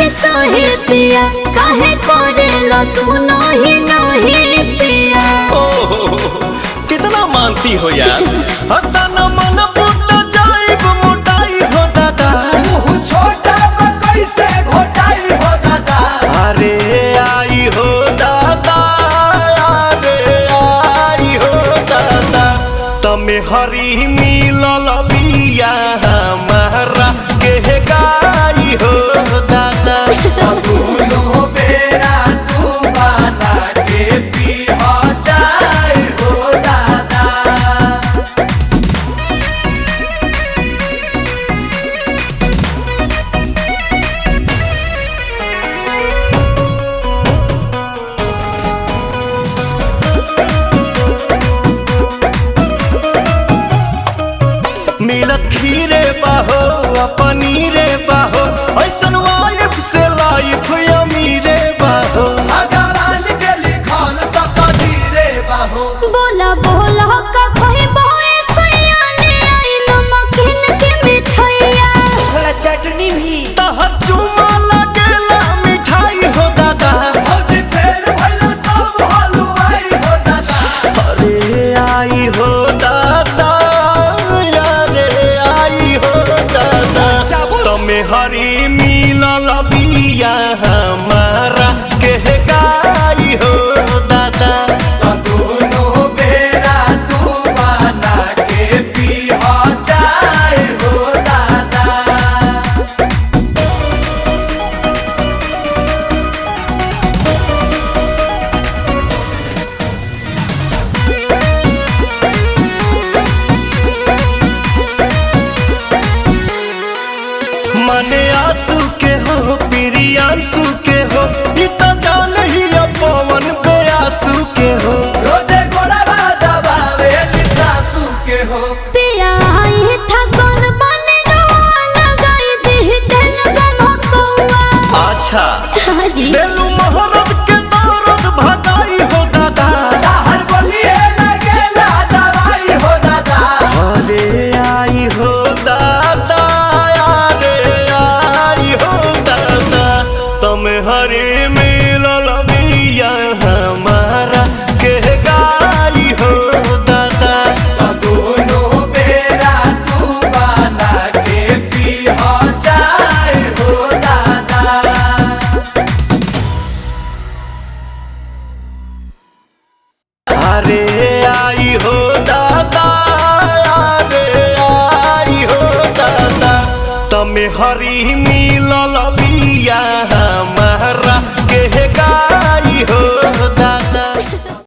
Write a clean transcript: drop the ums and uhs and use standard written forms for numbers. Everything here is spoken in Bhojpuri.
सही पिया काहे करेला तू नहीं नहीं पिया। कितना मानती हो यार। हतना मन पुट जाइब मोटाई हो दादा। मुँह छोटा कैसे घोटाई हो दादा। अरे आई हो दादा, अरे आई हो दादा। तमे हरी मिलल बिया हमारा के गाई हो दादा। दोनों बेरा तू बना के पीह चाय हो दादा। मिलत खीरे बाहो पनीरे बाहो, ऐसन वाइफ से लाइफ अमीरे बाहो। भगवान के लिखल त कदीरे बाहो। बोला बोला का कोई बोए सयाने आई नमकीन की मिठाइया। थोड़ा चटनी भी। तहर चुमा लगेला मिठाई हो दादा। भौजी फेर भइल सब हलवाई हो दादा। अरे आई हो दादा, अरे आई हो दादा। तमे हरी मिलल बिया हमारा के गाई हो दादा। दोनों बेरा तू बना के पीह चाय हो दादा। मने आंसू के हो प्रियांशु के हो, ई त जान ही पवन बेआसू के हो। रोजे गोड़वा दबावे सासू के हो। पिया आई था कौन बने गवा लगाई दी दिल बमकौआ। अच्छा हाजी बेलू मोहरत के दौरत भगाई हो दादा। हर बोलिए लगेला दवाई हो दादा। अरे आई हो दादा, अरे आई हो दादा। तुम हरे मिलल बिया हमारा के गाई हो दादा। दोनों बेरा तू बना के पीह चाय हो दादा। अरे आई हो दादा, अरे आई हो दादा। तमे हरी मिलल बिया हमारा के गाई हो दादा।